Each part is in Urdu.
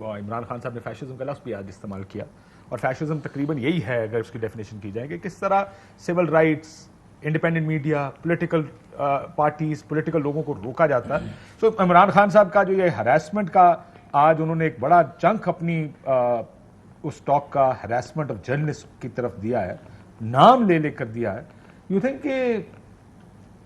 عمران خان صاحب نے فیشزم کا لفظ بھی آج استعمال کیا, اور فیشزم تقریباً یہی ہے اگر اس کی ڈیفینیشن کی جائے کہ کس طرح civil rights, independent media, political parties, political لوگوں کو روکا جاتا ہے. سو عمران خان صاحب کا جو یہ ہراسمنٹ کا آج انہوں نے ایک بڑا چنک اپنی اس ٹاک کا ہراسمنٹ آف جرنلسٹ کی طرف دیا ہے, نام لے لے کر دیا ہے. یو تھنک کہ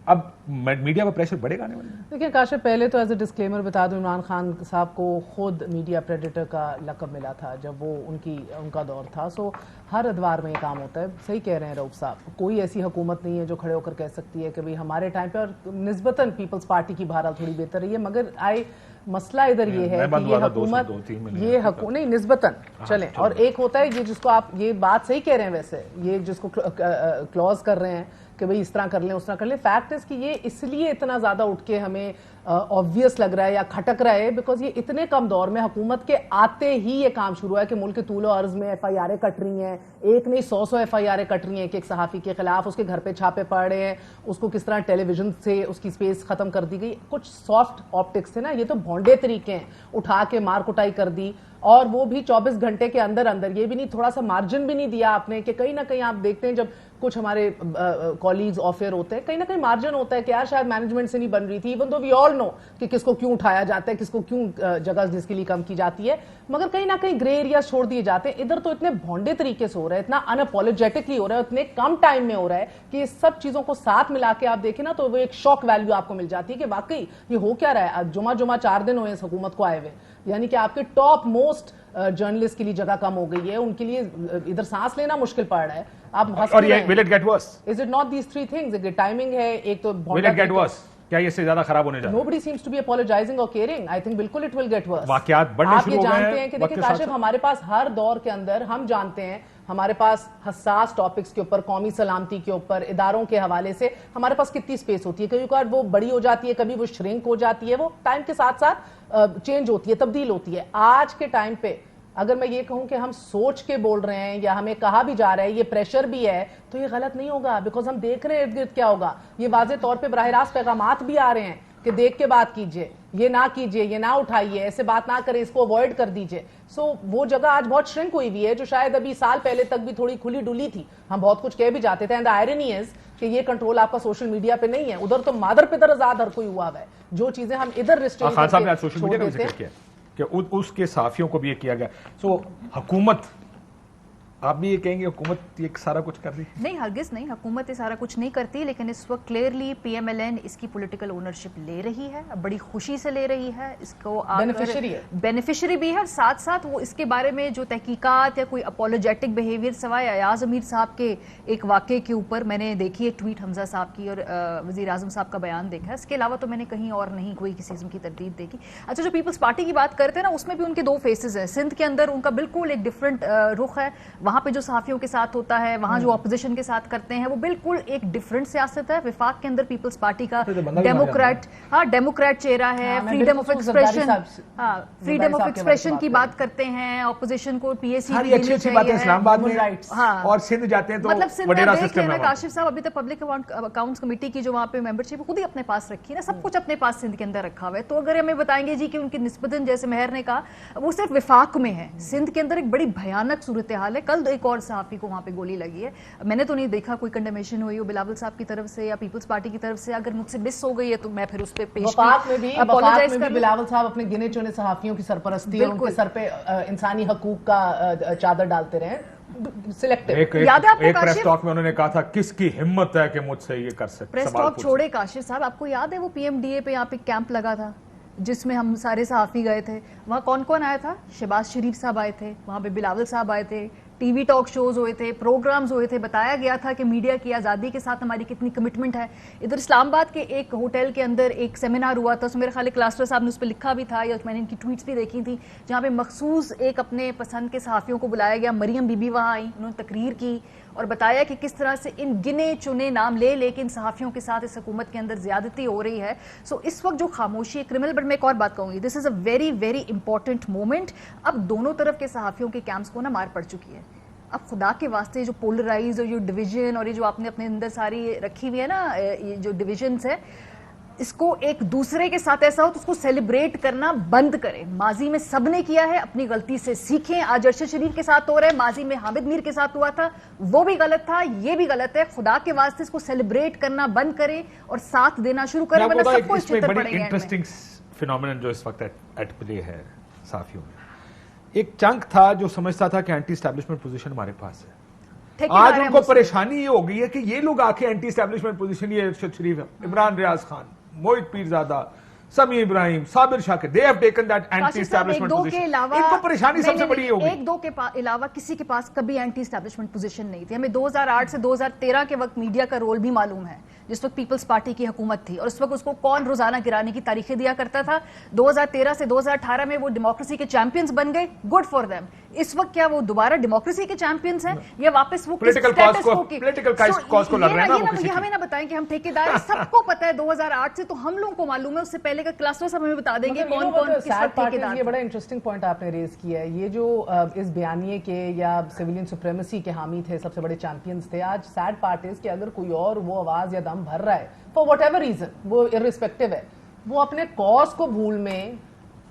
اب میڈیا پر پریشر بڑھے گا آنے والے میں؟ دیکھیں کاشف, پہلے تو ایز اے ڈسکلیمر بتا دوں, عمران خان صاحب کو خود میڈیا پریڈیٹر کا لقب ملا تھا جب وہ ان کا دور تھا. سو ہر ادوار میں یہ کام ہوتا ہے. صحیح کہہ رہے ہیں رؤف صاحب, کوئی ایسی حکومت نہیں ہے جو کھڑے ہو کر کہہ سکتی ہے کہ بھئی ہمارے ٹائم پہ, اور نسبتاً پیپلز پارٹی کی بہرحال تھوڑی بہتر رہی ہے, مگر مسئلہ ادھر یہ ہے کہ یہ حکومت نہیں نسبتاً چلیں, اور ایک ہوتا ہے یہ جس کو آپ یہ بات صحیح کہہ رہے ہیں, ویسے یہ جس کو کلوز کر رہے ہیں کہ بھئی اس طرح کر لیں اس طرح کر لیں. فیکٹ ہے کہ یہ اس لیے اتنا زیادہ اٹھ کے ہمیں آبویس لگ رہا ہے یا کھٹک رہا ہے بیکاز یہ اتنے کم دور میں حکومت کے آتے ہی یہ کام شروع ہے کہ ملک کے طول و عرض میں ایف آئی آریں کٹ رہی ہیں, ایک نہیں 100 ایف آئی آریں کٹ رہی ہیں ایک صحافی کے خلاف, اس کے گھر پہ چھاپے پڑ رہے ہیں, اس کو کس طرح ٹیلی ویژن سے اس کی سپیس ختم کر دی گئی. کچھ سافٹ آپٹکس تھے نا, یہ تو بھونڈے طریقے ہیں, اٹھا کے مار کٹائی کر دی, اور وہ بھی 24 گھنٹے کے اندر اندر. یہ بھی نہیں تھوڑا سا مارجن بھی نہیں دیا آپ نے کہ کہیں نہ کہیں آپ دیکھتے ہیں جب کچھ ہمارے کولیگز آف ایئر ہوتے ہیں, کہیں نہ کہیں مارجن ہوتا ہے کہ یار شاید مینجمنٹ سے نہیں بن رہی تھی, ایون دو وی آل نو کہ کس کو کیوں اٹھایا جاتا ہے, کس کو کیوں جگہ جس کے لیے کم کی جاتی ہے, مگر کہیں نہ کہیں گرے ایریاز چھوڑ دیے جاتے ہیں. ادھر تو اتنے بھونڈے طریقے سے ہو رہا ہے, اتنا ان اپولوجیٹکلی ہو رہا ہے, اتنے کم ٹائم میں ہو رہا ہے کہ یہ سب چیزوں کو ساتھ ملا کے آپ دیکھیں نا تو وہ ایک شاک ویلیو آپ کو مل جاتی ہے کہ واقعی یہ ہو کیا رہا ہے. جمعہ 4 دن ہوئے اس حکومت کو آئے ہوئے, یعنی کہ آپ کے ٹاپ موسٹ جرنلسٹ کے لیے جگہ کم ہو گئی ہے, ان کے لیے ادھر سانس لینا مشکل پڑ رہا ہے. آپ اور یہ will it get worse? Is it not these three things? ایک ٹائمنگ ہے, ایک تو will it get worse? کیا یہ سے زیادہ خراب ہونے جا رہا ہے؟ Nobody seems to be apologizing or caring. I think بالکل it will get worse. واقعات بڑھنے شروع ہو گئے ہیں. آپ یہ جانتے ہیں کہ دیکھیں کاشف, ہمارے پاس ہر دور کے اندر ہم جانتے ہیں ہمارے پاس حساس ٹاپکس کے اوپر, قومی سلامتی کے اوپر, اداروں کے حوالے سے ہمارے پاس کتنی سپیس ہوتی ہے. کبھی کبھار وہ بڑی ہو جاتی ہے, کبھی وہ شرنک ہو جاتی ہے, وہ ٹائم کے ساتھ ساتھ چینج ہوتی ہے, تبدیل ہوتی ہے. آج کے ٹائم پہ اگر میں یہ کہوں کہ ہم سوچ کے بول رہے ہیں یا ہمیں کہا بھی جا رہا ہے, یہ پریشر بھی ہے, تو یہ غلط نہیں ہوگا بیکاز ہم دیکھ رہے ہیں ارد گرد کیا ہوگا. یہ واضح طور پہ براہ راست پیغامات بھی آ رہے ہیں کہ دیکھ کے بات کیجئے, یہ نہ کیجئے, یہ نہ اٹھائیے, ایسے بات نہ کریں, اس کو اوائڈ کر دیجئے. سو وہ جگہ آج بہت شرنک ہوئی ہوئی ہے جو شاید ابھی سال پہلے تک بھی تھوڑی کھلی ڈلی تھی, ہم بہت کچھ کہہ بھی جاتے تھے. اینڈ آئرنی از کہ یہ کنٹرول آپ کا سوشل میڈیا پہ نہیں ہے, ادھر تو مادر پدر آزاد ہر کوئی ہوا ہے. جو چیزیں ہم ادھر ریسٹرکٹ خان صاحب نے سوشل میڈیا کا ذکر کیا کہ اس کے صحافیوں کو بھی یہ کیا گیا. سو حکومت, آپ بھی یہ کہیں گے حکومت یہ سارا کچھ کر رہی ہے؟ نہیں, ہرگز نہیں, حکومت یہ سارا کچھ نہیں کرتی, لیکن اس وقت clearly P M L N اس کی پولیٹیکل اونرشپ لے رہی ہے, بڑی خوشی سے لے رہی ہے, اس کو بینیفیشری بھی ہے. ساتھ ساتھ وہ اس کے بارے میں جو تحقیقات یا کوئی اپولوجیٹک بیہیویئر سوائے ایاز امیر صاحب کے ایک واقعے کے اوپر میں نے دیکھی ہے ٹویٹ حمزہ صاحب کی اور وزیر اعظم صاحب کا بیان دیکھا ہے, اس کے علاوہ تو میں نے کہیں اور نہیں کوئی کسی قسم کی تردید دیکھی. اچھا, جو پیپلز پارٹی کی بات کرتے ہیں نا, اس میں بھی ان کے 2 فیسز ہیں. سندھ کے اندر ان کا بالکل ایک ڈفرنٹ رخ ہے, وہاں پہ جو صحافیوں کے ساتھ ہوتا ہے, وہاں جو اپوزیشن کے ساتھ کرتے ہیں, وہ بالکل ایک ڈیفرنٹ سیاست ہے. وفاق کے اندر پیپلز پارٹی کا ڈیموکریٹ چہرہ ہے, freedom of expression, freedom of expression کی بات کرتے ہیں, اپوزیشن کو پی ایس سی بھی دینی چاہیے. اسلام آباد میں اور سندھ جاتے ہیں تو مطلب سندھ میں دیکھ لینا کاشف صاحب, ابھی تک پبلک اکاؤنٹس کمیٹی کی جو وہاں پہ ممبرشپ خود ہی اپنے پاس رکھی ہے نا, سب کچھ اپنے پاس سندھ کے اندر رکھا ہوا ہے. تو اگر ہمیں بتائیں گے جی کہ ان کی نسبتاً جیسے مہر نے کہا وہ صرف وفاق میں ہے, سندھ کے اندر ایک بڑی بھیانک صورتحال ہے. کل ایک اور صحافی کو وہاں پہ گولی لگی ہے, میں نے تو نہیں دیکھا کوئی کنڈیمیشن ہوئی ہو بلاول صاحب کی طرف سے یا پیپلز پارٹی کی طرف سے. اگر مجھ سے مس ہو گئی ہے تو میں پھر اس پہ پیش اپولوجائز کر. بلاول صاحب اپنے گنے چنے صحافیوں کی سرپرستی اور ان کے سر پہ انسانی حقوق کا چادر ڈالتے رہے. ایک پریس ٹاک میں انہوں نے کہا تھا کس کی ہمت ہے کہ مجھ سے یہ کر سکتے. پریس ٹاک چھوڑے کاشف صاحب, آپ کو یاد ہے وہ پی ایم ڈی اے پہ یہاں پہ کیمپ لگا تھا جس میں ہم سارے صحافی گئے تھے, وہاں کون کون آیا تھا؟ شہباز شریف صاحب آئے تھے, وہاں پہ بلاول صاحب آئے تھے, ٹی وی ٹاک شوز ہوئے تھے, پروگرامز ہوئے تھے, بتایا گیا تھا کہ میڈیا کی آزادی کے ساتھ ہماری کتنی کمٹمنٹ ہے. ادھر اسلام آباد کے ایک ہوٹل کے اندر ایک سیمینار ہوا تھا, اس میرے خیال کلاسٹر صاحب نے اس پہ لکھا بھی تھا یا میں نے ان کی ٹویٹس بھی دیکھی تھی, جہاں پہ مخصوص ایک اپنے پسند کے صحافیوں کو بلایا گیا. مریم بی بی وہاں آئی, انہوں نے تقریر کی اور بتایا کہ کس طرح سے ان گنے چنے نام لے لے کے ان صحافیوں کے ساتھ اس حکومت کے اندر زیادتی ہو رہی ہے. سو اس وقت جو خاموشی ہے کرمنل, بٹ میں ایک اور بات کہوں گی, this is a very very important moment. اب دونوں طرف کے صحافیوں کے کیمپس کو نا مار پڑ چکی ہے. اب خدا کے واسطے جو پولرائز اور جو ڈویژن اور یہ جو آپ نے اپنے اندر ساری رکھی ہوئی ہے نا, یہ جو ڈویژنس ہے, اس کو ایک دوسرے کے ساتھ ایسا ہو تو اس کو سیلیبریٹ کرنا بند کریں. ماضی میں سب نے کیا ہے, اپنی غلطی سے سیکھیں. آج ارشد شریف کے ساتھ ہو رہا ہے, ماضی میں حامد میر کے ساتھ ہوا تھا, وہ بھی غلط تھا, یہ بھی غلط ہے. خدا کے واسطے اس کو سیلیبریٹ کرنا بند کریں اور ساتھ دینا شروع کریں, ورنہ سب کو چھتر پڑیں گے. انٹرسٹنگ فینومینن جو اس وقت ایٹ پلے ہے صحافیوں میں, ایک چنک تھا جو سمجھتا تھا کہ اینٹی اسٹیبلشمنٹ پوزیشن ہمارے پاس ہے. آج ان کو پریشانی یہ ہو گئی ہے کہ یہ لوگ آ کے اینٹی اسٹیبلشمنٹ پوزیشن, یہ ارشد شریف, عمران ریاض خان, موہت پیرزادہ, سمیع ابراہیم, صابر شاکر, they have taken that anti establishment position. ان کو پریشانی سب سے بڑی ہوگی. ایک دو کے علاوہ کسی کے پاس کبھی اینٹی اسٹیبلشمنٹ پوزیشن نہیں تھی. ہمیں 2008 سے 2013 کے وقت میڈیا کا رول بھی معلوم ہے, جس وقت پیپلز پارٹی کی حکومت تھی, اور اس وقت اس کو کون روزانہ گرانے کی تاریخیں دیا کرتا تھا. 2013 سے 2018 میں وہ ڈیموکریسی کے چیمپئنز بن گئے, گڈ فار دیم. اس وقت کیا وہ دوبارہ ڈیموکریسی کے چیمپئنز ہیں یا واپس وہ پولیٹیکل کاز کو لڑ رہے ہیں؟ یہ ہمیں نہ بتائیں کہ ہم ٹھیکیدار ہیں. سب کو پتا ہے 2008 سے, تو ہم لوگوں کو معلوم ہے, اس سے پہلے کا کلاسٹر سب ہمیں بتا دیں گے کون کون کس وقت ٹھیکیدار. یہ بڑا انٹرسٹنگ پوائنٹ آپ نے ریز کیا ہے. یہ جو اس بیانیے کے یا سویلین سپریمیسی کے حامی تھے, سب سے بڑے چیمپئنز تھے, آج سیڈ پارٹ از کہ اگر کوئی اور وہ آواز یا دم بھر رہا ہے فار واٹ ایور ریزن, وہ ارسپیکٹو ہے, وہ اپنے کاز کو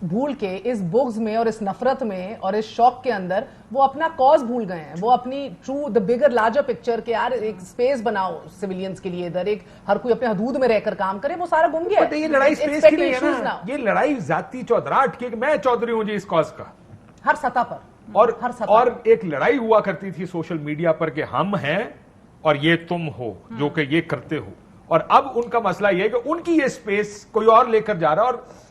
بھول کے اس بغض میں اور اس نفرت میں اور اس شوق کے اندر وہ اپنا کاز بھول گئے ہیں. وہ اپنی ٹرو دا بگر لارجر پکچر کے یار ایک سپیس بناؤ سویلینز کے لیے, ادھر ایک ہر کوئی اپنے حدود میں رہ کر کام کرے, وہ سارا گم گیا ہے. یہ لڑائی سپیس کی نہیں ہے نا, یہ لڑائی ذاتی چودراہٹ کی, کہ میں چودھری ہوں جی اس کاز کا, ہر سطح پر. اور ایک لڑائی ہوا کرتی تھی سوشل میڈیا پر کہ ہم ہیں اور یہ تم ہو جو کہ یہ کرتے ہو. اور اب ان کا مسئلہ یہ ہے کہ ان کی یہ سپیس کوئی اور لے کر جا رہا ہے, اور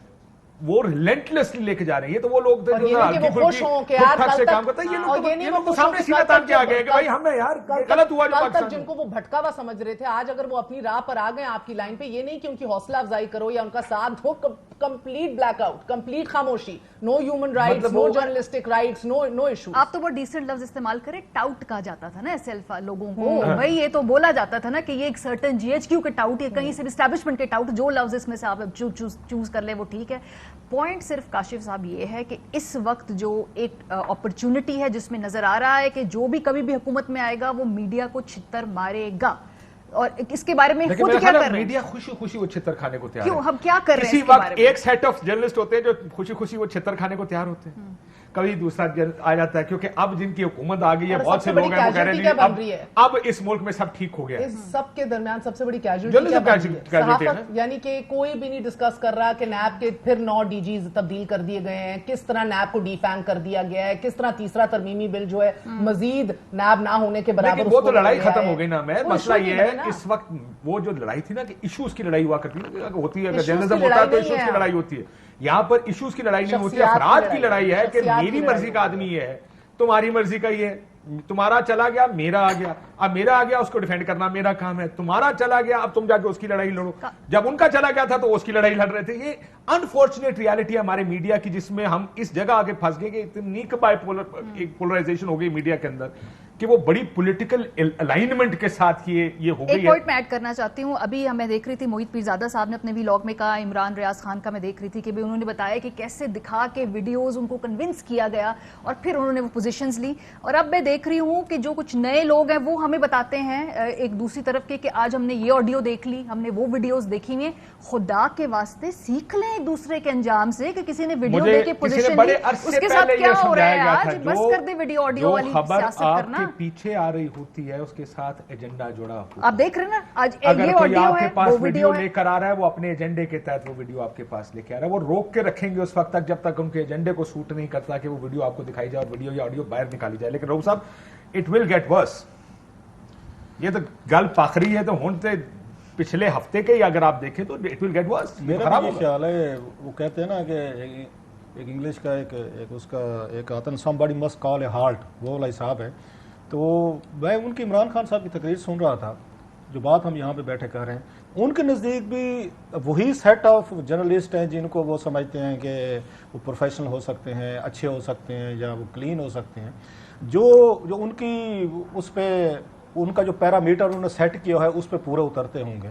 وہ ریلنٹلیسلی لے کے جا رہے ہیں. تو وہ لوگ تھے جو خوش ہوں کہ یار سے کام کرتا ہے, یہ لوگ تو سامنے سیدھا تان کے آ گئے کہ بھائی ہم نے یار غلط ہوا جو پاکستان, جن کو وہ بھٹکا ہوا سمجھ رہے تھے, آج اگر وہ اپنی راہ پر آ گئے آپ کی لائن پہ, یہ نہیں کہ ان کی حوصلہ افزائی کرو یا ان کا ساتھ دو, کمپلیٹ بلیک آؤٹ, کمپلیٹ خاموشی, نو ہیومن رائٹس, نو جرنلسٹک رائٹس, نو ایشو. آپ تو وہ ڈیسنٹ لفظ استعمال کریں, ٹاؤٹ کہا جاتا تھا نا ایسے لوگوں کو, بھائی یہ تو بولا جاتا تھا نا کہ یہ ایک سرٹن جی ایچ کیو کے ٹاؤٹ یا کہیں سے اسٹیبلشمنٹ کے ٹاؤٹ, جو لفظ اس میں سے آپ چوز کر لیں وہ ٹھیک ہے. پوائنٹ صرف کاشف صاحب یہ ہے کہ اس وقت جو ایک اپرچونٹی ہے جس میں نظر آ رہا ہے کہ جو بھی کبھی بھی حکومت میں آئے گا وہ میڈیا کو چھتر مارے گا, اور اس کے بارے میں خود کیا کر رہے ہیں میڈیا خوشی خوشی وہ چھتر کھانے کو تیار ہے. کیوں ہم کیا کر رہے ہیں؟ اسی وقت ایک سیٹ آف جرنلسٹ ہوتے ہیں جو خوشی خوشی وہ چھتر کھانے کو تیار ہوتے ہیں, کبھی دوسرا آ جاتا ہے, کیونکہ اب جن کی حکومت آ گئی ہے بہت سے لوگ ہیں وہ کہہ رہے ہیں اب اس ملک میں سب ٹھیک ہو گیا. اس سب کے درمیان سب سے بڑی کیجویلٹی, یعنی کہ کوئی بھی نہیں ڈسکس کر رہا کہ نیب کے پھر 9 ڈی جیز تبدیل کر دیے گئے ہیں, کس طرح نیب کو ڈی فینگ کر دیا گیا ہے, کس طرح تیسرا ترمیمی بل جو ہے مزید نیب نہ ہونے کے برابر. وہ تو لڑائی ختم ہو گئی نا. میں مسئلہ یہ ہے اس وقت وہ جو لڑائی تھی نا کہ ایشوز کی لڑائی ہوا کرتی ہوتی ہے, اگر جرنلزم ہوتا ہے تو ایشوز کی لڑائی ہوتی ہے. یہاں پر ایشوز کی لڑائی نہیں ہوتی ہے, افراد کی لڑائی ہے کہ میری مرضی کا آدمی یہ ہے, تمہاری مرضی کا یہ, تمہارا چلا گیا میرا آ گیا, اب میرا آ گیا اس کو ڈیفینڈ کرنا میرا کام ہے, تمہارا چلا گیا اب تم جا کے اس کی لڑائی لڑو. جب ان کا چلا گیا تھا تو اس کی لڑائی لڑ رہے تھے. یہ انفارچونیٹ ریالٹی ہے ہمارے میڈیا کی, جس میں ہم اس جگہ آگے پھنس گئے کہ اتنی پولرائزیشن ہو گئی میڈیا کے اندر کہ وہ بڑی پولیٹیکل الائنمنٹ کے ساتھ یہ ہو گئی ہے. ایک پوائنٹ میں ایڈ کرنا چاہتی ہوں. ابھی ہمیں دیکھ رہی تھی موہت پیرزادہ صاحب نے اپنے ویلاگ میں کہا, عمران ریاض خان کا میں دیکھ رہی تھی کہ انہوں نے بتایا کہ کیسے دکھا کے ویڈیوز ان کو کنونس کیا گیا اور پھر انہوں نے وہ پوزیشنز لی. اور اب میں دیکھ رہی ہوں کہ جو کچھ نئے لوگ ہیں وہ ہمیں بتاتے ہیں ایک دوسری طرف کے کہ آج ہم نے یہ آڈیو دیکھ لی, ہم نے وہ ویڈیوز دیکھی ہیں. خدا کے واسطے سیکھ لیں ایک دوسرے کے انجام سے کہ کسی نے ویڈیو دے کے پوزیشن لی, اس کے ساتھ کیا ہو رہا ہے آج. بس کر دے ویڈیو آڈیو والی سیاست کرنا. پیچھے آ رہی ہوتی ہے اس کے ساتھ ایجنڈا جڑا ہوتا ہے. آپ دیکھ رہے ہیں نا آج اگر کوئی آپ کے پاس ویڈیو لے کر آ رہا ہے, وہ اپنے ایجنڈے کے تحت وہ ویڈیو آپ کے پاس لے کے آ رہا ہے. وہ روک کے رکھیں گے اس وقت تک جب تک ان کے ایجنڈے کو سوٹ نہیں کرتا کہ وہ ویڈیو آپ کو دکھائی جائے اور ویڈیو یا آڈیو باہر نکالی جائے. لیکن رؤف صاحب اٹ ول گیٹ ورس. یہ تو گل پاخری ہے, تو ہن تے پچھلے ہفتے کے ہی اگر آپ دیکھیں تو اٹ ول گیٹ ورس. میرا یہ خیال ہے, وہ کہتے ہیں نا کہ ایک انگلش کا ایک اس کا ایک آتا ہے somebody must call a halt, وہ والا حساب ہے. تو میں ان کی عمران خان صاحب کی تقریر سن رہا تھا, جو بات ہم یہاں پہ بیٹھے کر رہے ہیں, ان کے نزدیک بھی وہی سیٹ آف جرنلسٹ ہیں جن کو وہ سمجھتے ہیں کہ وہ پروفیشنل ہو سکتے ہیں, اچھے ہو سکتے ہیں یا وہ کلین ہو سکتے ہیں, جو ان کی اس پہ ان کا جو پیرامیٹر انہوں نے سیٹ کیا ہے اس پہ پورے اترتے ہوں گے.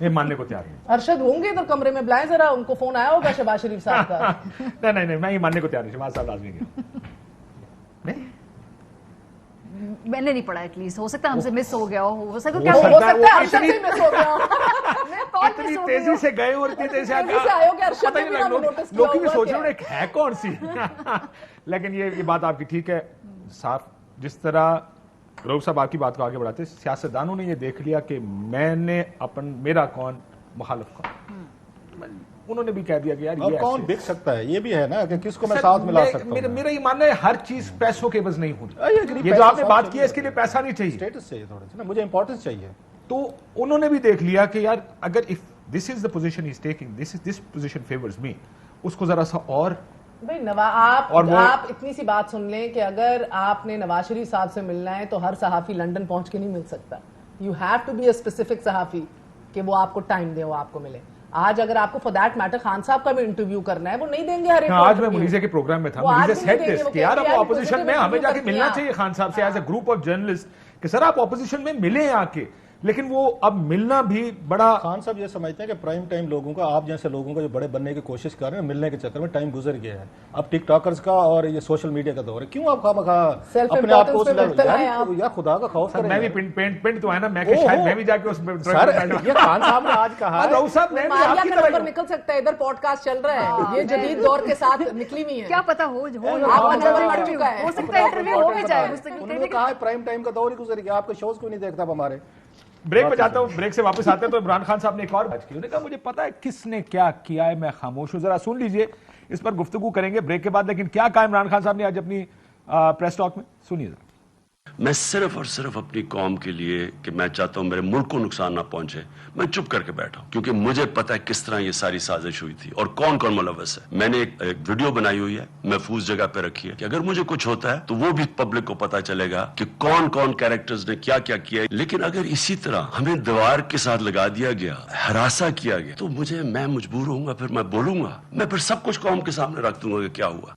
یہ ماننے کو تیار نہیں. ارشد ہوں گے تو کمرے میں بلائیں ذرا, ان کو فون آیا ہوگا شہباز شریف صاحب کا. نہیں, میں یہ ماننے کو تیار نہیں. شہباز صاحب لازمی گئے. میں نے نہیں پڑھا, ایٹ لیسٹ ہو سکتا ہے ہم سے مس ہو گیا ہو سکتا ہے ارشد سے مس ہو گیا. اتنی تیزی سے گئے اور اتنی تیزی سے آئے ہو کہ ارشد نے بھی نام نوٹس کیا. لوگ بھی سوچ رہے ہیں ہے کون سی. لیکن یہ بات آپ کی ٹھیک ہے. صاف جس طرح رؤوف صاحب آپ کی بات کو آگے بڑھاتے, سیاستدانوں نے یہ دیکھ لیا کہ میں نے میرا کون, مخالف کون, انہوں نے بھی کہہ دیا کہ یار یہ کون بک سکتا ہے. یہ بھی ہے نا کہ کس کو میں ساتھ ملا سکتا ہوں. میرا یہ ماننا ہے ہر چیز پیسوں کے عوض نہیں ہوتی. یہ جو آپ نے بات کی ہے اس کے لیے پیسہ نہیں چاہیے, اسٹیٹس چاہیے تھوڑا سا نا, مجھے امپورٹنس چاہیے. تو انہوں نے بھی دیکھ لیا کہ یار اگر this is the position he is taking, this position favours me, اس کو ذرا سا اور بھائی آپ اتنی سی بات سن لیں کہ اگر آپ نے نواز شریف صاحب سے ملنا ہے تو ہر صحافی لنڈن پہنچ کے نہیں مل سکتا. You have to be a specific صحافی کہ وہ آپ کو ٹائم دے, وہ آپ کو ملے. آج اگر آپ کو فور دیٹ میٹر خان صاحب کا بھی انٹرویو کرنا ہے, وہ نہیں دیں گے ہر ایک. آج میں منیزہ کے پروگرام میں تھا, منیزہ سیٹ دس کہ یار آپ اپوزیشن میں, ہمیں جا کے ملنا چاہیے خان صاحب سے as a group of journalist کہ سر آپ اپوزیشن میں ملیں آ کے. لیکن وہ اب ملنا بھی بڑا, خان صاحب یہ سمجھتے ہیں کہ پرائم ٹائم لوگوں کا, آپ جیسے لوگوں کا جو بڑے بننے کی کوشش کر رہے ہیں, ملنے کے چکر میں ٹائم گزر گیا ہے. اب ٹک ٹاکرز کا اور یہ سوشل میڈیا کا دور ہے. کیوں آپ خواہ اپنے آپ کو یا خدا کا خوف کریں. میں بھی پنٹ تو ہے نا, میں کہ شاید میں بھی جا کے اس میں یہ خان صاحب نے آج کہا, رؤوف صاحب میں بھی آپ کی طرح نکل سکتا ہے. ادھر پوڈ کاسٹ چل رہا ہے, یہ جدید دور کے ساتھ نکلی ہوئی ہے. کیا پتا ہو سکتا ہے انٹرویو ہو بھی جائے. انہوں نے کہا پرائم ٹائم کا دور ہی گزر گیا, آپ کے شوز کو نہیں دیکھتا اب ہمارے. بریک پہ جاتا ہوں, بریک سے واپس آتے ہیں تو عمران خان صاحب نے ایک اور بات کی. انہوں نے کہا مجھے پتا ہے کس نے کیا کیا ہے, میں خاموش ہوں. ذرا سن لیجئے, اس پر گفتگو کریں گے بریک کے بعد. لیکن کیا کہا عمران خان صاحب نے آج اپنی پریس ٹاک میں, سنیے ذرا. میں صرف اور صرف اپنی قوم کے لیے کہ میں چاہتا ہوں میرے ملک کو نقصان نہ پہنچے, میں چپ کر کے بیٹھا ہوں, کیونکہ مجھے پتا ہے کس طرح یہ ساری سازش ہوئی تھی اور کون کون ملوث ہے. میں نے ایک ویڈیو بنائی ہوئی ہے, محفوظ جگہ پہ رکھی ہے, کہ اگر مجھے کچھ ہوتا ہے تو وہ بھی پبلک کو پتا چلے گا کہ کون کون کیریکٹرز نے کیا کیا کیا ہے. لیکن اگر اسی طرح ہمیں دیوار کے ساتھ لگا دیا گیا, ہراساں کیا گیا, تو میں مجبور ہوں گا, پھر میں بولوں گا, میں پھر سب کچھ قوم کے سامنے رکھ دوں گا کہ کیا ہوا.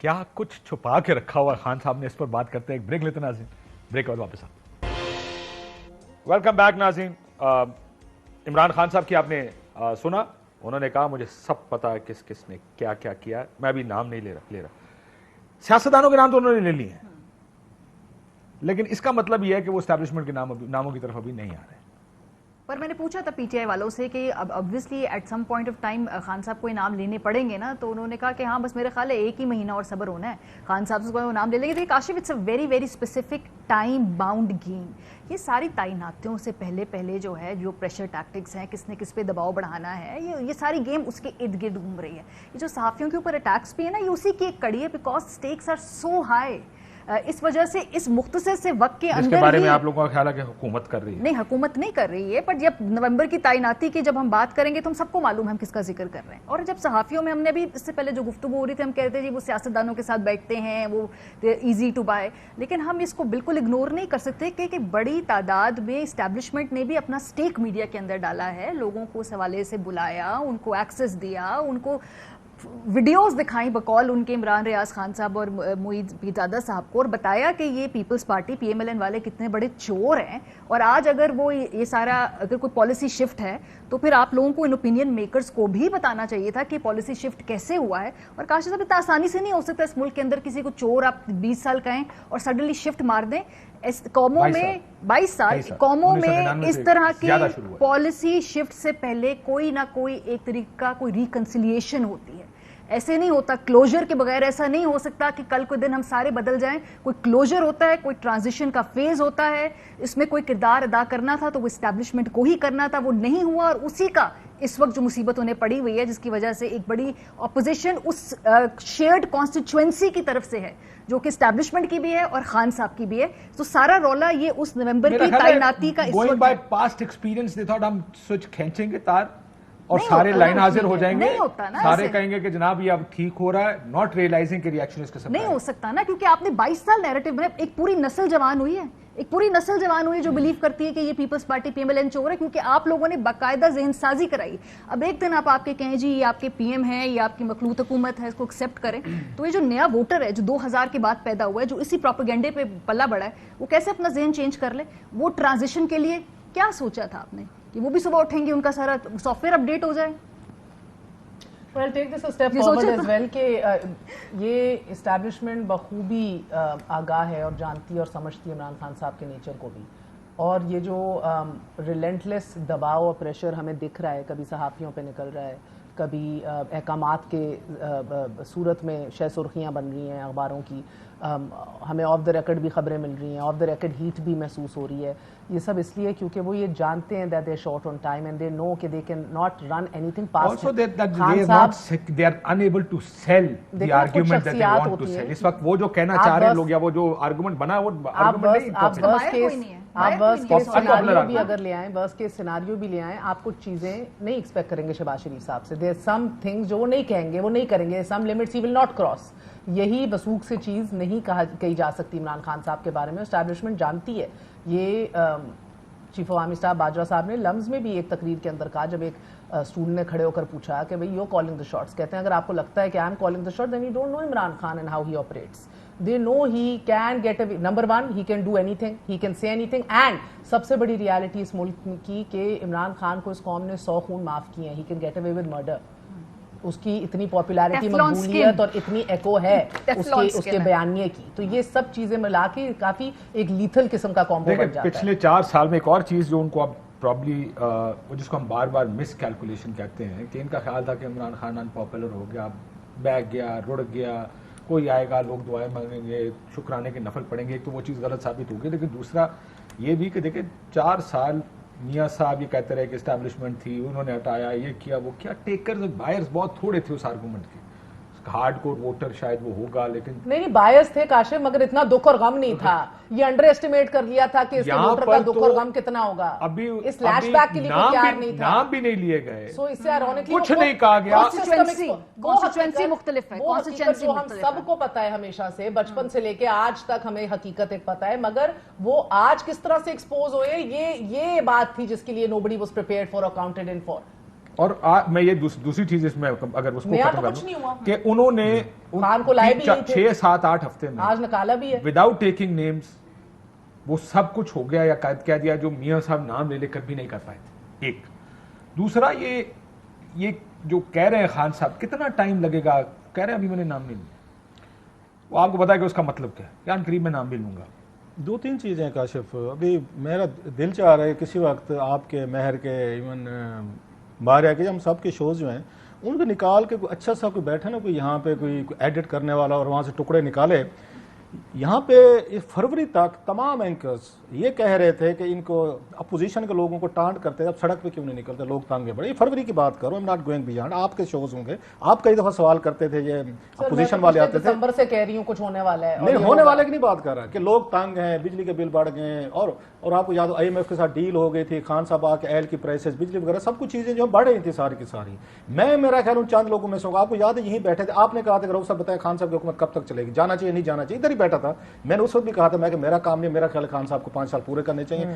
کیا کچھ چھپا کے رکھا ہوا خان صاحب نے, اس پر بات کرتے ہیں. ایک بریک لیتے ناظرین, بریک اور واپس آتے. ویلکم بیک ناظرین. عمران خان صاحب کی آپ نے سنا, انہوں نے کہا مجھے سب پتا ہے کس کس نے کیا کیا کیا. میں ابھی نام نہیں لے رہا. سیاستدانوں کے نام تو انہوں نے لے لیے ہیں, لیکن اس کا مطلب یہ ہے کہ وہ اسٹیبلشمنٹ کے ناموں کی طرف ابھی نہیں آ رہے. پر میں نے پوچھا تھا پی ٹی آئی والوں سے کہ اب obviously at some point of time Khan صاحب کو انعام لینے پڑیں گے نا, تو انہوں نے کہا کہ ہاں بس میرے خیال ہے 1 ہی مہینہ اور صبر ہونا ہے, خان صاحب سے انعام لے لیں گے. Kashif it's a very very specific time bound game. یہ ساری تعیناتیوں سے پہلے جو ہے, جو پریشر ٹیکٹکس ہیں, کس نے کس پہ دباؤ بڑھانا ہے, یہ ساری گیم اس کے ارد گرد گھوم رہی ہے. یہ جو صحافیوں کے اوپر اٹیکس بھی ہے نا, یہ اسی کی ایک کڑی ہے, because stakes are so high. اس وجہ سے اس مختصر سے وقت کے اندر, اس کے بارے میں آپ لوگوں کا خیال ہے کہ حکومت کر رہی ہے؟ نہیں, حکومت نہیں کر رہی ہے, پر جب نومبر کی تعیناتی کی جب ہم بات کریں گے تو ہم سب کو معلوم ہے ہم کس کا ذکر کر رہے ہیں. اور جب صحافیوں میں ہم نے بھی اس سے پہلے جو گفتگو ہو رہی تھی, ہم کہتے ہیں جی وہ سیاستدانوں کے ساتھ بیٹھتے ہیں, وہ ایزی ٹو بائی, لیکن ہم اس کو بالکل اگنور نہیں کر سکتے کہ بڑی تعداد میں اسٹیبلشمنٹ نے بھی اپنا سٹیک میڈیا کے اندر ڈالا ہے. لوگوں کو اس حوالے سے بلایا, ان کو ایکسس دیا, ان کو ویڈیوز دکھائیں بقول ان کے عمران ریاض خان صاحب اور معید پیرزادہ صاحب کو, اور بتایا کہ یہ Peoples Party P M L N والے کتنے بڑے چور ہیں. اور آج اگر وہ یہ سارا اگر کوئی پالیسی شفٹ ہے تو پھر آپ لوگوں کو ان اوپینین میکرز کو بھی بتانا چاہیے تھا کہ پالیسی شفٹ کیسے ہوا ہے. اور کاشف صاحب اتنا آسانی سے نہیں ہو سکتا اس ملک کے اندر کسی کو چور آپ 20 سال کہیں اور سڈنلی شفٹ مار دیں. قوموں میں 22 سال قوموں میں اس طرح کی پالیسی شفٹ سے پہلے کوئی نہ کوئی ایک طریقہ کوئی ریکنسیلیشن ہوتی ہے. ایسے نہیں ہوتا, کلوجر کے بغیر ایسا نہیں ہو سکتا کہ کل کوئی دن ہم سارے بدل جائیں. کوئی کلوجر ہوتا ہے, کوئی ٹرانزیشن کا فیز ہوتا ہے, اس میں کوئی کردار ادا کرنا تھا تو وہ اسٹیبلشمنٹ کو ہی کرنا تھا, وہ نہیں ہوا. اور اسی کا اس وقت جو مصیبت انہیں پڑی ہوئی ہے, جس کی وجہ سے ایک بڑی اپوزیشن اس شیئرڈ کانسٹیچوئنسی کی طرف سے ہے جو کہ اسٹیبلشمنٹ کی بھی ہے اور خان صاحب کی بھی ہے. تو سارا رولا یہ اس نومبر کی تعیناتی کا اس وقت بائی پاسٹ ایکسپیرینس دے تھا ہم سوچ کھینچیں گے تار اور سارے لائن حاضر ہو جائیں گے, سارے کہیں گے کہ جناب یہ اب ٹھیک ہو رہا ہے, ناٹ ریئلائزنگ کہ ری ایکشن اس کے ساتھ نہیں ہو سکتا نا, کیونکہ آپ نے 22 سال نیریٹو بنا, ایک پوری نسل جوان ہوئی ہے, ایک پوری نسل جوان ہوئی جو بلیو کرتی ہے کہ یہ Peoples Party P M L N چور ہے, کیونکہ آپ لوگوں نے باقاعدہ ذہن سازی کرائی. اب ایک دن آپ کے کہیں جی یہ آپ کے پی ایم ہے, یہ آپ کی مخلوط حکومت ہے, اس کو ایکسیپٹ کریں, تو یہ جو نیا ووٹر ہے جو 2000 کے بعد پیدا ہوا ہے, جو اسی پروپیگنڈے پہ پلا بڑا ہے, وہ کیسے اپنا ذہن چینج کر لے؟ وہ ٹرانزیشن کے لیے کیا سوچا تھا آپ نے کہ وہ بھی صبح اٹھیں گے ان کا سارا سافٹ ویئر اپڈیٹ ہو جائے؟ Well, take this a step forward as well کہ یہ اسٹیبلشمنٹ بخوبی آگاہ ہے اور جانتی اور سمجھتی ہے عمران خان صاحب کے نیچر کو بھی, اور یہ جو ریلنٹلیس دباؤ اور پریشر ہمیں دکھ رہا ہے, کبھی صحافیوں پہ نکل رہا ہے, کبھی احکامات کے صورت میں شہ سرخیاں بن رہی ہیں اخباروں کی, ہمیں آف دا ریکڈ بھی خبریں مل رہی ہیں, آف دا ریکڈ ہیٹ بھی محسوس ہو رہی ہے. یہ سب اس لیے کیونکہ وہ یہ جانتے ہیں that they are short on time and they know کہ they can not run anything past also him. that they are unable to sell the argument that they want to sell. اس وقت وہ جو کہنا چاہ رہے ہیں لوگ یا وہ جو آرگومنٹ بنا ہے وہ آپ ورسٹ کیس سیناریو بھی اگر لے آئیں, ورسٹ کیس سیناریو بھی لے آئیں, آپ کچھ چیزیں نہیں ایکسپیکٹ کریں گے شہباز شریف صاحب سے. there are some things جو وہ نہیں کہیں گے, وہ نہیں کریں گے, some limits he will not cross. یہی وثوق سے چیز نہیں کہی جا سکتی عمران خان صاحب کے بارے میں. اسٹیبلشمنٹ جانتی ہے یہ. چیف عوامی اسٹاف باجوہ صاحب نے لمز میں بھی ایک تقریر کے اندر کہا, جب ایک اسٹوڈنٹ نے کھڑے ہو کر پوچھا کہ بھئی یو کالنگ دا شاٹس, کہتے ہیں اگر آپ کو لگتا ہے کہ I am calling the shot then you don't know Imran Khan and how he operates. They know he can get away. Number one, he can do anything, he can say anything, and سب سے بڑی ریالٹی اس ملک کی کہ عمران خان کو اس قوم نے 100 خون معاف کیے ہیں. he can get away with murder. اس کی اتنی پاپولیرٹی مقبولیت اور اتنی ایکو ہے اس کے بیانیے کی, تو یہ سب چیزیں ملا کے کافی ایک لیتھل قسم کا کامبو بن جاتا ہے. پچھلے 4 سال میں ایک اور چیز جو ان کو اب پرابلی جس کو ہم بار بار مس کیلکولیشن کہتے ہیں کہ ان کا خیال تھا کہ عمران خان ان پاپولر ہو گیا, بیٹھ گیا, رڑ گیا, کوئی آئے گا, لوگ دعائیں مانگیں گے, شکرانے کے نفل پڑیں گے, تو وہ چیز غلط ثابت ہوگی. لیکن دوسرا یہ بھی کہ دیکھیں 4 سال میاں صاحب یہ کہتے رہے کہ اسٹیبلشمنٹ تھی, انہوں نے ہٹایا, یہ کیا وہ کیا. ٹیکرز بائرز بہت تھوڑے تھے اس آرگومنٹ کے. ہارڈ کور ووٹر شاید وہ ہوگا, لیکن نہیں بائرز تھے کاشف, مگر اتنا دکھ اور غم نہیں تھا. یہ انڈر ایسٹیمیٹ کر لیا تھا کہ اس کے ووٹر کا دکھ اور غم کتنا ہوگا. ابھی اس فلیش بیک کے لیے کوئی تیار نہیں تھا, نام بھی نہیں لیے گئے, سو اس سے آئرونیکلی کچھ نہیں کہا گیا. کانسٹیچوئنسی مختلف ہے, کانسٹیچوئنسی جو ہم سب کو پتا ہے ہمیشہ سے, بچپن سے لے کے آج تک ہمیں حقیقت ایک پتا ہے, مگر وہ آج کس طرح سے ایکسپوز ہوئے یہ بات تھی جس کے لیے nobody was prepared for or counted in for. اور میں یہ دوسری چیز اس میں اگر اس کو ختم کر دوں کہ انہوں نے خان کو لائے بھی نہیں تھے 6 7 8 ہفتے میں آج نکالا بھی ہے وداؤٹ ٹیکنگ نیمز, وہ سب کچھ ہو گیا یا قید کہہ دیا جو میاں صاحب نام لے کر بھی نہیں کر پائے تھے. ایک دوسرا یہ جو کہہ رہے ہیں خان صاحب کتنا ٹائم لگے گا, کہہ رہے ہیں ابھی میں نے نام نہیں لیا, وہ آپ کو پتا ہے کہ اس کا مطلب کیا ہے, یعنی قریب میں نام بھی لوں گا. 2-3 چیزیں کاشف, ابھی میرا دل چاہ رہا ہے کسی وقت آپ کے مہر کے ایون ماریا کے ہم سب کے شوز جو ہیں ان کو نکال کے کوئی اچھا سا کوئی بیٹھا نا, کوئی یہاں پہ کوئی ایڈٹ کرنے والا اور وہاں سے ٹکڑے نکالے. یہاں پہ فروری تک تمام اینکرز یہ کہہ رہے تھے کہ ان کو اپوزیشن کے لوگوں کو ٹانٹ کرتے, اب سڑک پہ کیوں نہیں نکلتے, لوگ تنگ ہیں بڑے. یہ فروری کی بات کرو, ایم ناٹ گوئنگ بیانڈ. آپ کے شوز ہوں گے, آپ کئی دفعہ سوال کرتے تھے, یہ اپوزیشن والے آتے تھے. دسمبر سے کہہ رہی ہوں کچھ ہونے والا ہے, نہیں ہونے والے کی نہیں بات کر رہا کہ لوگ تنگ ہیں, بجلی کے بل بڑھ گئے ہیں, اور آپ کو یاد ہو آئی ایم ایف کے ساتھ ڈیل ہو گئی تھی, خان صاحب آ کے ایل کی پرائسز, بجلی وغیرہ سب کچھ چیزیں جو بڑھ رہی تھی ساری کی ساری. میرا خیال ہوں چند لوگوں میں سے آپ کو یاد ہے یہیں بیٹھے تھے, آپ نے کہا تھا کہ رؤف صاحب بتائیں خان صاحب کی حکومت کب تک چلے گی, جانا چاہیے نہیں جانا چاہیے. ادھر ہی بیٹھا تھا, میں نے اس وقت بھی کہا تھا میں کہ میرا کام نہیں, میرا خیال خان صاحب کو 5 سال پورے کرنے چاہیے.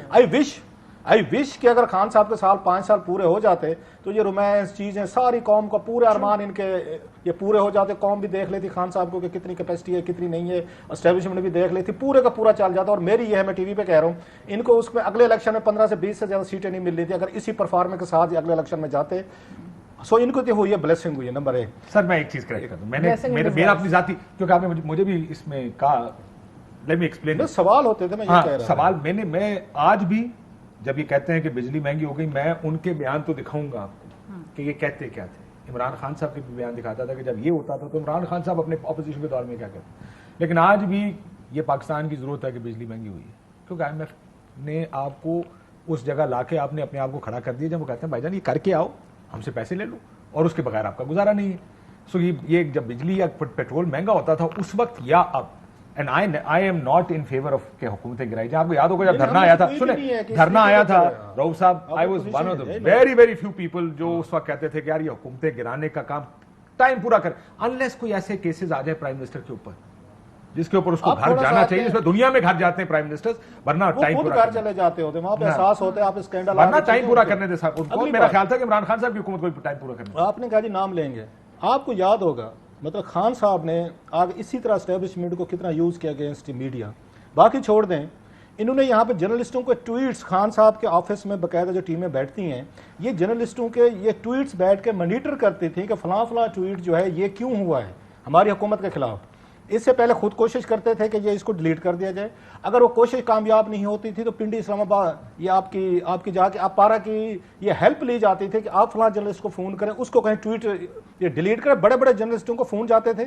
آئی وش کہ اگر خان صاحب کے سال 5 سال پورے ہو جاتے تو یہ رومانس چیزیں ساری قوم کا پورے ارمان ان کے یہ پورے ہو جاتے. قوم بھی دیکھ لیتی خان صاحب کو کہ کتنی کیپیسٹی ہے کتنی نہیں ہے, اسٹیبلشمنٹ بھی دیکھ لیتی, پورے کا پورا چل جاتا. اور میری یہ ہے, میں ٹی وی پہ کہہ رہا ہوں, ان کو اس میں اگلے الیکشن میں 15 سے 20 سے زیادہ سیٹیں نہیں مل رہی تھی. اگر اسی پرفارمنس کے ساتھ اگلے الیکشن میں جاتے سو ان کو تو ہوئی ہے بلیسنگ ہوئی ہے. نمبر 1 سر میں ایک چیز کریکٹ کر دوں, میں نے میرا اپنی ذاتی, کیونکہ آپ نے مجھے بھی اس میں کہا, لیٹ می ایکسپلین. سوال ہوتے تھے, میں یہ کہہ رہا ہوں سوال میں آج بھی جب یہ کہتے ہیں کہ بجلی مہنگی ہو گئی, میں ان کے بیان تو دکھاؤں گا آپ کو کہ یہ کہتے کیا تھے. عمران خان صاحب کے بھی بیان دکھاتا تھا کہ جب یہ ہوتا تھا تو عمران خان صاحب اپنے اپوزیشن کے دور میں کیا کہتے. لیکن آج بھی یہ پاکستان کی ضرورت ہے کہ بجلی مہنگی ہوئی ہے, کیونکہ آئی ایم ایف نے آپ کو اس جگہ لا کے آپ نے اپنے آپ کو کھڑا کر دیا جب وہ کہتے ہیں بھائی جان یہ کر کے آؤ, ہم سے پیسے لے لو, اور اس کے بغیر آپ کا گزارا نہیں ہے. سو یہ جب بجلی یا پیٹرول مہنگا ہوتا تھا اس وقت یا اب, and I am not in favor of کہ حکومتیں گرائی جائیں. آپ کو یاد ہوگا جب دھرنا آیا تھا, سنیں دھرنا آیا تھا رؤف صاحب, I was one of the very few people جو اس وقت کہتے تھے کہ یار یہ حکومتیں گرانے کا کام ٹائم پورا کر, unless کوئی ایسے کیسز آ جائے پرائم منسٹر کے اوپر جس کے اوپر اس کو گھر جانا چاہیے, جس میں دنیا میں گھر جاتے ہیں پرائم منسٹر, ورنہ ٹائم پورا گھر چلے جاتے ہوتے, وہاں پہ احساس ہوتے آپ اسکینڈل, ورنہ ٹائم پورا کرنے دے صاحب ان کو. میرا خیال تھا کہ عمران خان صاحب کی حکومت کو ٹائم پورا کرنا. آپ نے کہا جی نام لیں گے, آپ کو یاد ہوگا مطلب خان صاحب نے آگے اسی طرح اسٹیبلشمنٹ کو کتنا یوز کیا اگینسٹ میڈیا. باقی چھوڑ دیں انہوں نے یہاں پہ جرنلسٹوں کو ٹویٹس، خان صاحب کے آفس میں باقاعدہ جو ٹیمیں بیٹھتی ہیں یہ جرنلسٹوں کے یہ ٹویٹس بیٹھ کے مانیٹر کرتی تھیں کہ فلاں فلاں ٹویٹ جو ہے یہ کیوں ہوا ہے ہماری حکومت کے خلاف. اس سے پہلے خود کوشش کرتے تھے کہ یہ اس کو ڈیلیٹ کر دیا جائے. اگر وہ کوشش کامیاب نہیں ہوتی تھی تو پنڈی اسلام آباد یہ آپ کی جا کے آپ پارا کی یہ ہیلپ لی جاتی تھی کہ آپ فلاں جرنلسٹ کو فون کریں، اس کو کہیں ٹویٹ یہ ڈیلیٹ کریں. بڑے بڑے جرنلسٹوں کو فون جاتے تھے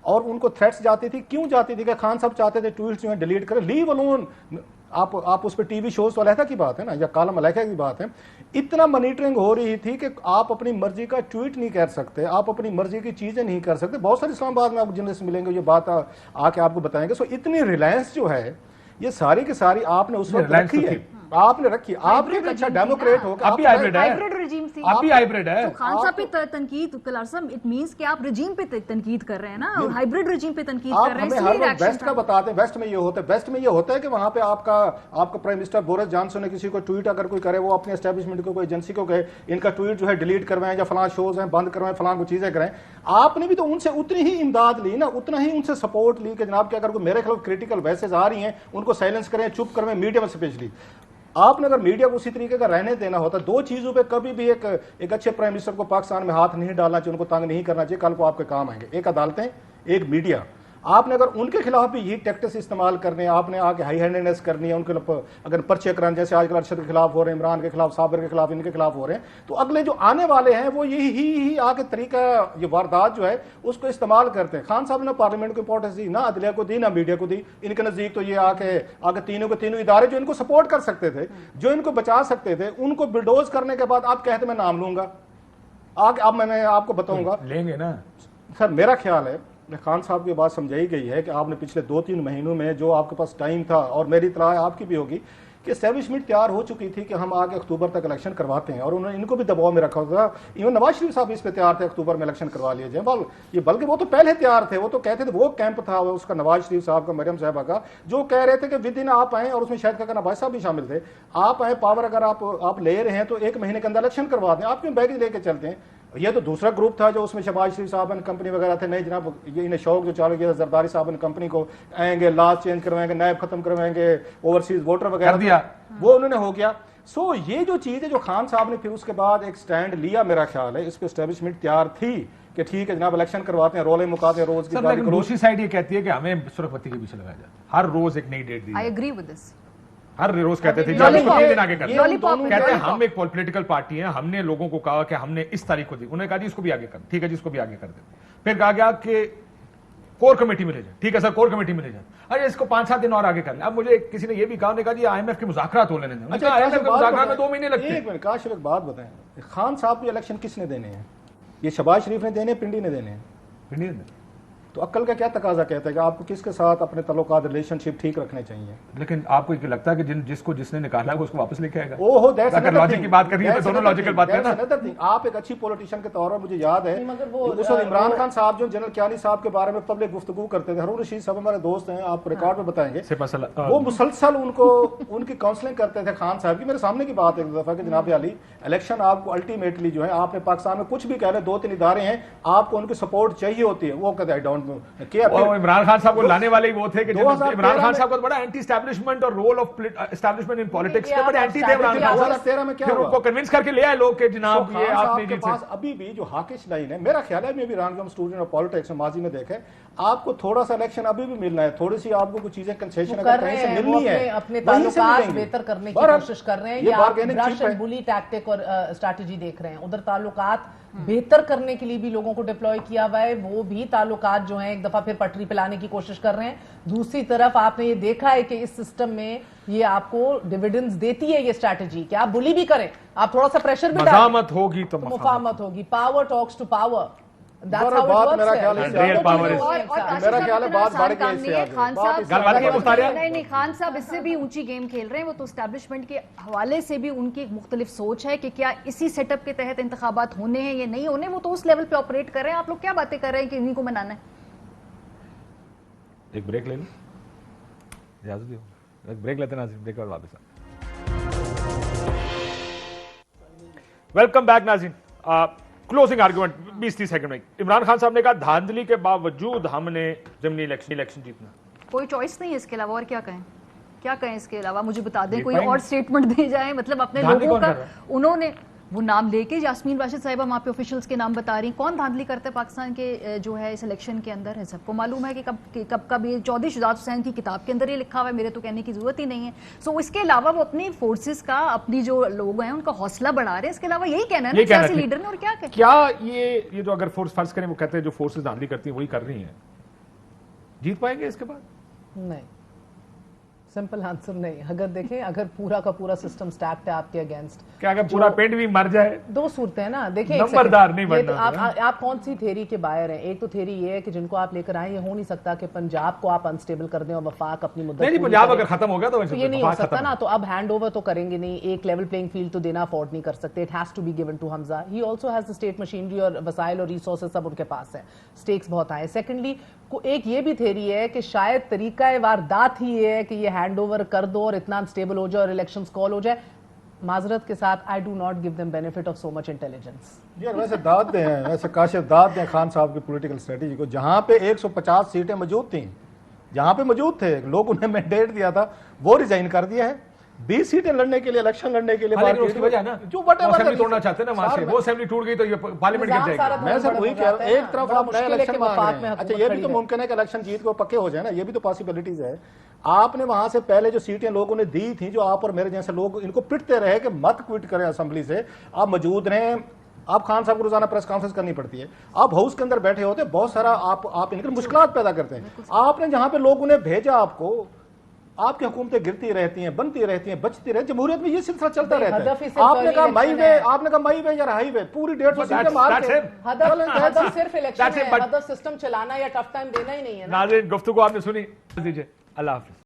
اور ان کو تھریٹس جاتی تھی. کیوں جاتی تھی؟ کہ خان صاحب چاہتے تھے ٹویٹس جو ہیں ڈیلیٹ کریں. لیو الون. آپ اس پہ ٹی وی شوز تو علیحدہ کی بات ہے نا، یا کالم علیحدہ کی بات ہے. اتنا مانیٹرنگ ہو رہی تھی کہ آپ اپنی مرضی کا ٹویٹ نہیں کر سکتے، آپ اپنی مرضی کی چیزیں نہیں کر سکتے. بہت سارے اسلام آباد میں آپ جرنلسٹ ملیں گے یہ بات آ کے آپ کو بتائیں گے. سو اتنی ریلائنس جو ہے یہ ساری کی ساری آپ نے اس وقت رکھی ہے. آپ نے رکھی. آپ ایک اچھا ڈیموکریٹ ہو ابھی ہائبرڈ ہے، ہائبرڈ رجیم تھی. ابھی ہائبرڈ ہے. خان صاحب پہ تنقید کلار صاحب اٹ مینس کہ آپ رجیم پہ تنقید کر رہے ہیں نا، اور ہائبرڈ رجیم پہ تنقید کر رہے ہیں. آپ ہمیں ہر وقت ویسٹ کا بتاتے ہیں. ویسٹ میں یہ ہوتا ہے کہ وہاں پہ آپ کا پرائم منسٹر بورس جانسن نے کسی کو ٹویٹ اگر کوئی کرے، وہ اپنے اسٹیبلشمنٹ کو کوئی ایجنسی کو کہے ان کا ٹویٹ جو ہے ڈیلیٹ کروائیں یا فلاں شوز ہیں بند کروائیں، فلاں کو چیزیں کریں. آپ نے بھی تو ان سے اتنی ہی امداد لی نا، اتنا ہی ان سے سپورٹ لی کہ جناب کہ اگر کوئی میرے خلاف کریٹیکل ویسز آ رہی ہیں ان کو سائلنس کریں، چپ کرویں. میڈیا میں اسپیشلی آپ نے اگر میڈیا کو اسی طریقے کا رہنے دینا ہوتا، دو چیزوں پہ کبھی بھی ایک اچھے پرائم منسٹر کو پاکستان میں ہاتھ نہیں ڈالنا چاہیے، ان کو تنگ نہیں کرنا چاہیے. کل کو آپ کے کام آئیں گے. ایک عدالتیں، ایک میڈیا. آپ نے اگر ان کے خلاف بھی یہ ٹیکٹس استعمال کرنے، آپ نے آگے ہائی ہینڈنس کرنی ہے ان کے اگر پرچے کرانے، جیسے آج کل ارشد کے خلاف ہو رہے ہیں، عمران کے خلاف، صابر کے خلاف، ان کے خلاف ہو رہے ہیں، تو اگلے جو آنے والے ہیں وہ یہی آگے طریقہ یہ واردات جو ہے اس کو استعمال کرتے ہیں. خان صاحب نے پارلیمنٹ کو امپورٹنس دی، نہ عدلیہ کو دی، نہ میڈیا کو دی. ان کے نزدیک تو یہ آگے تینوں ادارے جو ان کو سپورٹ کر سکتے تھے، جو ان کو بچا سکتے تھے، ان کو بلڈوز کرنے کے بعد آپ کہتے میں نام لوں گا. اب میں آپ کو بتاؤں گا. لیں گے نا سر. میرا خیال ہے خان صاحب کی بات سمجھائی گئی ہے کہ آپ نے پچھلے 2-3 مہینوں میں جو آپ کے پاس ٹائم تھا، اور میری اطلاع آپ کی بھی ہوگی کہ اسٹیبلشمنٹ تیار ہو چکی تھی کہ ہم آگے اکتوبر تک الیکشن کرواتے ہیں، اور انہوں نے ان کو بھی دباؤ میں رکھا تھا. ایون نواز شریف صاحب اس پہ تیار تھے اکتوبر میں الیکشن کروا لیے جائیں. بلکہ وہ تو پہلے تیار تھے. وہ تو کہتے تھے، وہ کیمپ تھا اس کا نواز شریف صاحب کا، مریم صاحبہ کا، جو کہہ رہے تھے کہ ود ان آپ آئیں، اور اس میں شاید کہ نواز صاحب بھی شامل تھے. آپ آئیں پاور اگر آپ لے رہے ہیں تو 1 مہینے کے اندر الیکشن کروا دیں. آپ کیوں بیگز لے کے چلتے ہیں؟ یہ تو دوسرا گروپ تھا جو اس میں شہباز شریف صاحب اینڈ کمپنی وغیرہ تھے. نہیں جناب، یہ انہیں شوق جو چالو کیا زرداری صاحب اینڈ کمپنی کو آئیں گے، لاز چینج کروائیں گے، نائب ختم کروائیں گے، اوورسیز ووٹر وغیرہ وہ انہوں نے ہو گیا. سو یہ جو چیز ہے جو خان صاحب نے پھر اس کے بعد ایک سٹینڈ لیا، میرا خیال ہے اس پہ اسٹیبلشمنٹ تیار تھی کہ ٹھیک ہے جناب الیکشن کرواتے ہیں، رولے مکاتے ہیں روز کی. لیکن دوسری سائڈ یہ کہتی ہے کہ ہمیں سرخ بتی کے پیچھے لگایا جاتا، ہر روز ایک نئی ڈیٹ دی. I agree with this. ہر روز کہتے تھے کہتے ہیں ہم ایک پولیٹیکل پارٹی ہیں، ہم نے لوگوں کو کہا کہ ہم نے اس تاریخ کو دی. انہوں نے کہا جی اس کو بھی آگے کر، ٹھیک ہے جی اس کو بھی آگے کر دیں. پھر کہا گیا کہ کور کمیٹی میں لے جائیں، ٹھیک ہے سر کور کمیٹی میں لے جائیں. ارے اس کو 5-7 دن اور آگے کر لیں. اب مجھے کسی نے یہ بھی کہا، انہوں نے کہا جی IMF کے مذاکرات ہو لینے دیں. IMF کے مذاکرات میں 2 مہینے لگتے ہیں. ایک منٹ کاشف ایک بات بتائیں، خان صاحب کو الیکشن کس نے دینے ہیں؟ یہ شہباز شریف نے دینے، پنڈی نے دینے ہیں. تو عقل کا کیا تقاضا کہتا ہے کہ آپ کو کس کے ساتھ اپنے تعلقات ریلیشن شپ ٹھیک رکھنے چاہیے؟ لیکن آپ کو یہ لگتا ہے کہ جس نے نکالا ہے وہ اس کو واپس لے کے آئے گا؟ اگر لاجک کی بات کر رہی ہے تو دونوں لاجیکل بات ہے نا. آپ ایک اچھی پولیٹیشین کے طور پر مجھے یاد ہے اس وقت عمران خان صاحب جو جنرل کیانی صاحب کے بارے میں پبلک گفتگو کرتے تھے، ہارون رشید صاحب ہمارے دوست ہیں، آپ ریکارڈ میں بتائیں گے، وہ مسلسل ان کی کاؤنسلنگ کرتے تھے خان صاحب کی. میرے سامنے کی بات ایک دفعہ کہ جناب علی الیکشن آپ کو الٹیمیٹلی جو ہے آپ نے پاکستان میں کچھ بھی کہہ لیں 2-3 ادارے ہیں آپ کو ان کی سپورٹ چاہیے ہوتی ہے. وہ کہتے ہیں ڈونٹ نو. عمران خان صاحب کو لانے والے ہی وہ تھے کہ عمران خان صاحب کو بڑا اینٹی اسٹیبلشمنٹ اور role of establishment in politics کے بڑے اینٹی تھے. عمران خان 2013 میں کیا ہوا؟ ان کو کنونس کر کے لے آئے لوگ کہ جناب یہ آپ نے پاس ابھی بھی جو ہاکش لائن ہے، میرا خیال ہے میں بھی رانگ اسٹوڈنٹ آف پالیٹکس ماضی میں دیکھا ہے، آپ کو تھوڑا سا الیکشن ابھی بھی ملنا ہے، تھوڑی سی آپ کو کچھ چیزیں کنسیشن اگر کہیں سے ملنی ہے، اپنے تعلقات بہتر کرنے کی کوشش کر رہے ہیں، یا آپ برش اینڈ بلی ٹیکٹک اور اسٹریٹجی دیکھ رہے ہیں. ادھر تعلقات بہتر کرنے کے لیے بھی لوگوں کو ڈپلوائے کیا ہوا ہے، وہ بھی تعلقات جو ہیں ایک دفعہ پھر پٹری پہ لانے کی کوشش کر رہے ہیں. دوسری طرف آپ نے یہ دیکھا ہے کہ اس سسٹم میں یہ آپ کو ڈیویڈنڈز دیتی ہے یہ اسٹریٹجی کہ آپ بلی بھی کریں، آپ تھوڑا سا پریشر بھی ڈالیں، مزاحمت ہوگی تو مفاہمت ہوگی. Power talks to power. Khan صاحب اس سے بھی اونچی گیم کھیل رہے ہیں، وہ تو اسٹیبلشمنٹ کے حوالے سے بھی ان کی مختلف سوچ ہے کہ کیا اسی سیٹ اپ کے تحت انتخابات ہونے ہیں یا نہیں ہونے، وہ تو اس لیول پہ آپریٹ کر رہے ہیں. آپ لوگ کیا باتیں کر رہے ہیں کہ انہیں کو منانا ہے؟ ایک بریک لے لیں، اجازت دیو ایک بریک لیتے ہیں، بریک اور واپس. ویلکم بیک ناظرین. کلوزنگ آرگومنٹ 20-30 سیکنڈ میں. عمران خان صاحب نے کہا دھاندلی کے باوجود ہم نے ضمنی الیکشن جیتنا. کوئی چوائس نہیں ہے اس کے علاوہ، اور کیا کہیں؟ کیا کہیں اس کے علاوہ؟ مجھے بتا دیں کوئی اور اسٹیٹمنٹ دے جائیں. مطلب اپنے لوگوں کا انہوں نے وہ نام لے کے یاسمین راشد صاحبہ وہاں پہ آفیشلز کے نام بتا رہی ہیں. کون دھاندلی کرتا ہے پاکستان کے جو ہے اس الیکشن کے اندر ہے؟ سب کو معلوم ہے کہ کب یہ چودھری شجاعت حسین کی کتاب کے اندر یہ لکھا ہوا ہے, میرے تو کہنے کی ضرورت ہی نہیں ہے. سو اس کے علاوہ وہ اپنی فورسز کا, اپنی جو لوگ ہیں ان کا حوصلہ بڑھا رہے ہیں. اس کے علاوہ یہی کہنا ہے نا سیاسی لیڈر نے, اور کیا کہ کیا یہ جو اگر فورس فرض کریں وہ کہتے ہیں جو فورسز دھاندلی کرتی ہیں وہی کر رہی ہیں, جیت پائیں گے اس کے بعد؟ نہیں, سمپل آنسر نہیں. اگر دیکھیں اگر پورا کا پورا سسٹم سٹیکڈ ہے آپ کے اگینسٹ, کیا اگر پورا پینٹ بھی مر جائے؟ دو صورتیں ہیں نا. دیکھیں نمبردار نہیں بننا. آپ کون سی تھیری کے باہر ہیں؟ ایک تو تھیری یہ ہے کہ جن کو آپ لے کر آئیں, یہ ہو نہیں سکتا کہ پنجاب کو آپ انسٹیبل کر دیں اور وفاق اپنی مدت نہیں, پنجاب اگر ختم ہو گیا تو یہ نہیں ہو سکتا نا. تو اب ہینڈ اوور تو کریں گے نہیں, ایک لیول پلینگ فیلڈ تو دینا افورڈ نہیں کر سکتے. It has to be given to Hamza. He also has the state machinery اور وسائل اور ریسورسز سب ان کے پاس ہے, اسٹیکس بہت آئے. سیکنڈلی ایک یہ بھی تھیری ہے کہ شاید طریقہ واردات ہی یہ ہے کہ یہ ہینڈ اوور کر دو اور اتنا انسٹیبل ہو جائے اور الیکشنز کال ہو جائے. معذرت کے ساتھ I do not give them benefit of so much intelligence. یار ویسے داد دیں, ویسے کاشف داد دیں خان صاحب کی پولیٹیکل اسٹریٹجی کو. جہاں پہ 150 سیٹیں موجود تھیں, جہاں پہ موجود تھے لوگ, انہیں مینڈیٹ دیا تھا, وہ ریزائن کر دیا ہے. 20 سیٹیں لڑنے کے لیے, الیکشن لڑنے کے لیے, اس کی وجہ نا جو اسمبلی توڑنا چاہتے ہیں نا, وہاں سے وہ اسمبلی ٹوٹ گئی تو یہ پارلیمنٹ گر جائے گا. میں سر وہی کہہ رہا ہوں, ایک طرف آپ نئے الیکشن مانگ رہے ہیں. اچھا یہ بھی تو ممکن ہے کہ الیکشن جیت کو پکے ہو جائے نا, یہ بھی تو پاسبلٹیز ہے. آپ نے وہاں سے پہلے جو سیٹیں لوگوں نے دی تھیں, جو آپ اور میرے جیسے لوگ ان کو پٹتے رہے کہ مت کوئٹ کریں اسمبلی سے, آپ موجود رہیں. آپ خان صاحب کو روزانہ پریس کانفرنس کرنی پڑتی ہے, آپ ہاؤس کے اندر بیٹھے ہوتے, بہت سارا آپ ان کے مشکلات پیدا کرتے ہیں. آپ نے جہاں پہ لوگوں نے بھیجا آپ کو, آپ کی حکومتیں گرتی رہتی ہیں, بنتی رہتی ہیں, بچتی رہتی. جمہوریت میں یہ سلسلہ چلتا رہتا ہے. آپ نے کہا مائی وے, آپ نے کہا مائی وے یا ہائی وے, پوری 150 سیٹیں مار کے ہدف صرف الیکشن ہے, ہدف سسٹم چلانا یا ٹف ٹائم دینا ہی نہیں ہے. ناظرین گفتگو آپ نے سنی, دیجیے, اللہ حافظ.